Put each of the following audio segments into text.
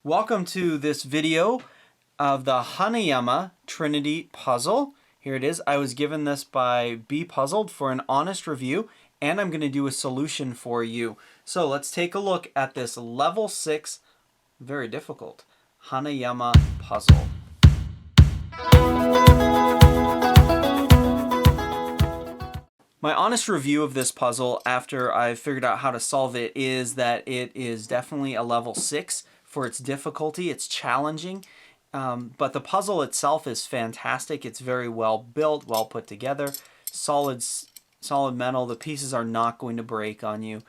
Welcome to this video of the Hanayama Trinity Puzzle. Here it is. I was given this by BePuzzled for an honest review, and I'm going to do a solution for you. So let's take a look at this level 6, very difficult, Hanayama puzzle. My honest review of this puzzle after I've figured out how to solve it is that it is definitely a level 6 for its difficulty. It's challenging, but the puzzle itself is fantastic. It's very well built, well put together, solid metal. The pieces are not going to break on you.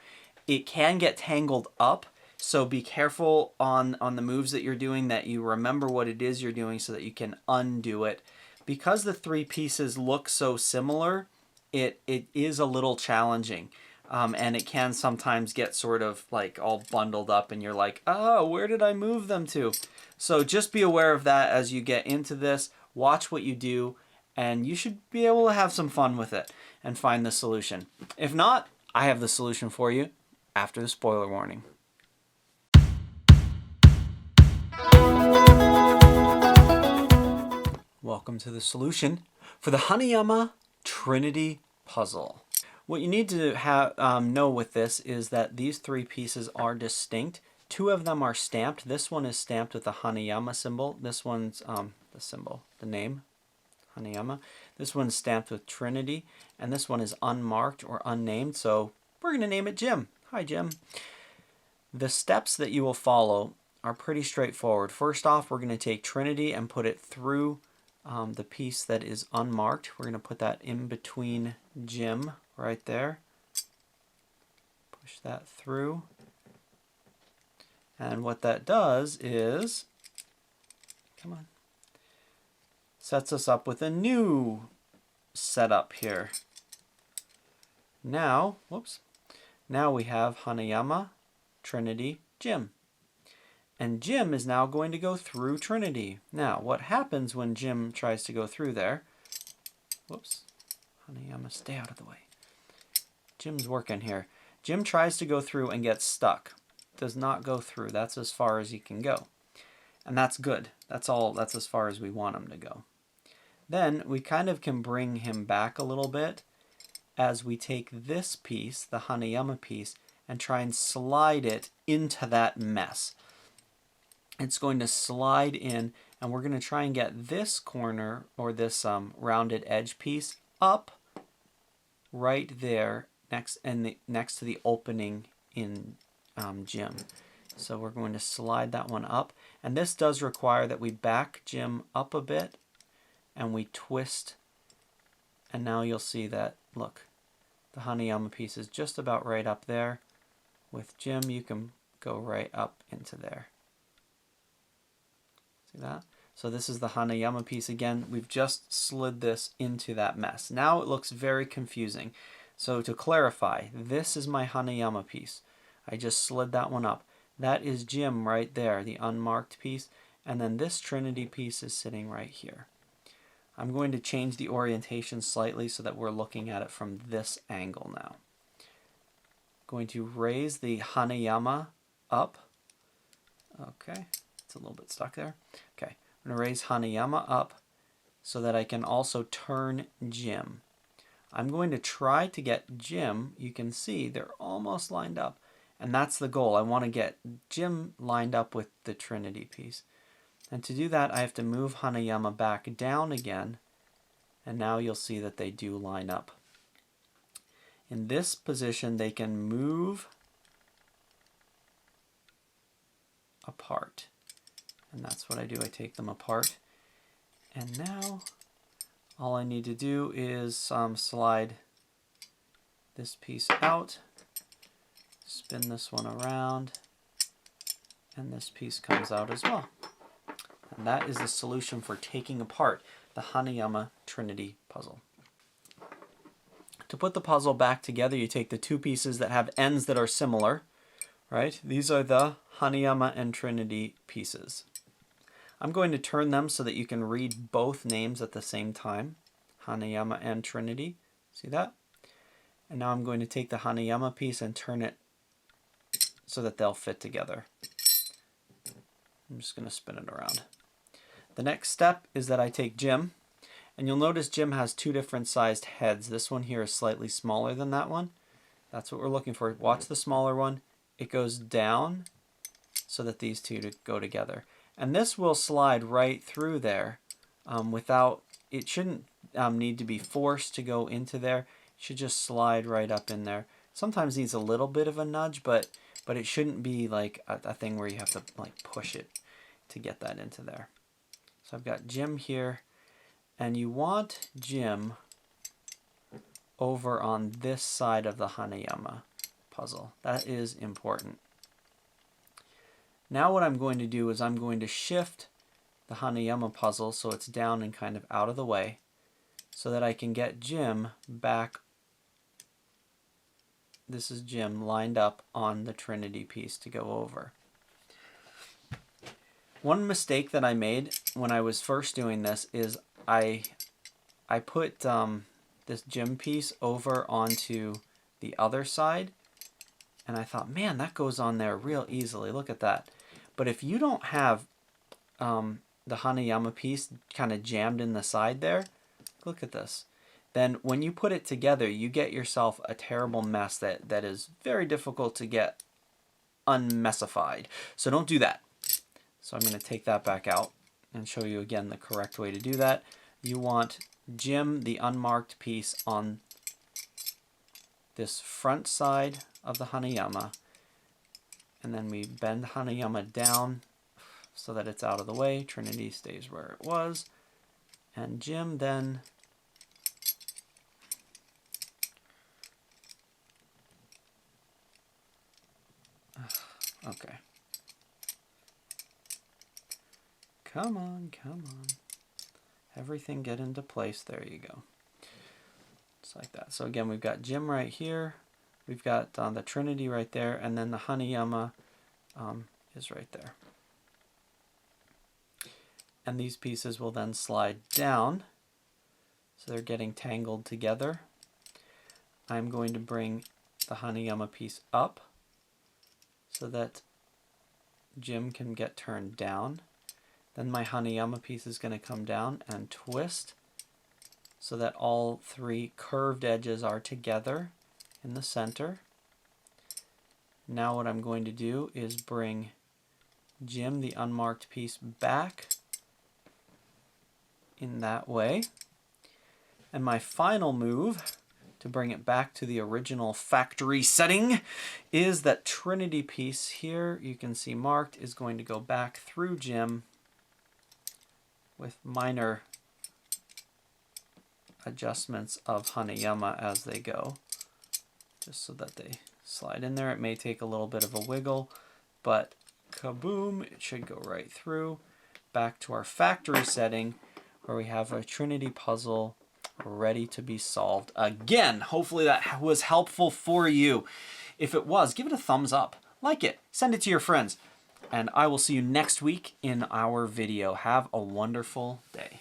It can get tangled up, so be careful on the moves that you're doing, that you remember what it is you're doing so that you can undo it. Because the three pieces look so similar, it is a little challenging. And it can sometimes get sort of like all bundled up and you're like, oh, where did I move them to? So just be aware of that as you get into this. Watch what you do, and you should be able to have some fun with it and find the solution. If not, I have the solution for you after the spoiler warning. Welcome to the solution for the Hanayama Trinity Puzzle. What you need to know with this is that these three pieces are distinct. Two of them are stamped. This one is stamped with the Hanayama symbol. This one's the name, Hanayama. This one's stamped with Trinity, and this one is unmarked or unnamed, so we're going to name it Jim. Hi, Jim. The steps that you will follow are pretty straightforward. First off, we're going to take Trinity and put it through the piece that is unmarked. We're going to put that in between Jim right there. Push that through. And what that does is, come on, sets us up with a new setup here. Now, now we have Hanayama, Trinity, Jim. And Jim is now going to go through Trinity. Now, what happens when Jim tries to go through there? Hanayama, stay out of the way. Jim's working here. Jim tries to go through and gets stuck. Does not go through. That's as far as he can go. And that's good. That's as far as we want him to go. Then we kind of can bring him back a little bit as we take this piece, the Hanayama piece, and try and slide it into that mess. It's going to slide in, and we're going to try and get this corner, or this rounded edge piece, up right there next to the opening in Jim. So we're going to slide that one up, and this does require that we back Jim up a bit and we twist, and now you'll see that, look, the Hanayama piece is just about right up there. With Jim, you can go right up into there. See that? So this is the Hanayama piece again. We've just slid this into that mess. Now it looks very confusing. So to clarify, this is my Hanayama piece. I just slid that one up. That is Jim right there, the unmarked piece. And then this Trinity piece is sitting right here. I'm going to change the orientation slightly so that we're looking at it from this angle now. Going to raise the Hanayama up. Okay. It's a little bit stuck there. Okay, I'm going to raise Hanayama up so that I can also turn Jim. I'm going to try to get Jim, you can see they're almost lined up, and that's the goal. I want to get Jim lined up with the Trinity piece. And to do that, I have to move Hanayama back down again, and now you'll see that they do line up. In this position, they can move apart. And that's what I do. I take them apart. And now all I need to do is slide this piece out, spin this one around, and this piece comes out as well. And that is the solution for taking apart the Hanayama Trinity Puzzle. To put the puzzle back together, you take the two pieces that have ends that are similar, right? These are the Hanayama and Trinity pieces. I'm going to turn them so that you can read both names at the same time, Hanayama and Trinity. See that? And now I'm going to take the Hanayama piece and turn it so that they'll fit together. I'm just going to spin it around. The next step is that I take Jim, and you'll notice Jim has two different sized heads. This one here is slightly smaller than that one. That's what we're looking for. Watch the smaller one. It goes down so that these two go together. And this will slide right through there without, it shouldn't need to be forced to go into there. It should just slide right up in there. Sometimes needs a little bit of a nudge, but it shouldn't be like a thing where you have to like push it to get that into there. So I've got Jim here, and you want Jim over on this side of the Hanayama puzzle. That is important. Now what I'm going to do is I'm going to shift the Hanayama puzzle so it's down and kind of out of the way so that I can get Jim back. This is Jim lined up on the Trinity piece to go over. One mistake that I made when I was first doing this is I put this Jim piece over onto the other side, and I thought, man, that goes on there real easily. Look at that. But if you don't have the Hanayama piece kind of jammed in the side there, look at this. Then when you put it together, you get yourself a terrible mess that is very difficult to get unmessified. So don't do that. So I'm going to take that back out and show you again the correct way to do that. You want Jim, the unmarked piece, on this front side of the Hanayama, and then we bend Hanayama down so that it's out of the way. Trinity stays where it was, and Jim then okay. Come on, come on. Everything get into place. There you go. Just like that. So again, we've got Jim right here. We've got the Trinity right there. And then the Hanayama is right there. And these pieces will then slide down. So they're getting tangled together. I'm going to bring the Hanayama piece up so that Jim can get turned down. Then my Hanayama piece is going to come down and twist so that all three curved edges are together in the center. Now what I'm going to do is bring Jim, the unmarked piece, back in that way. And my final move to bring it back to the original factory setting is that Trinity piece here, you can see marked, is going to go back through Jim with minor adjustments of Hanayama as they go, just so that they slide in there. It may take a little bit of a wiggle, but kaboom, it should go right through. Back to our factory setting where we have a Trinity puzzle ready to be solved again. Hopefully that was helpful for you. If it was, give it a thumbs up, like it, send it to your friends. And I will see you next week in our video. Have a wonderful day.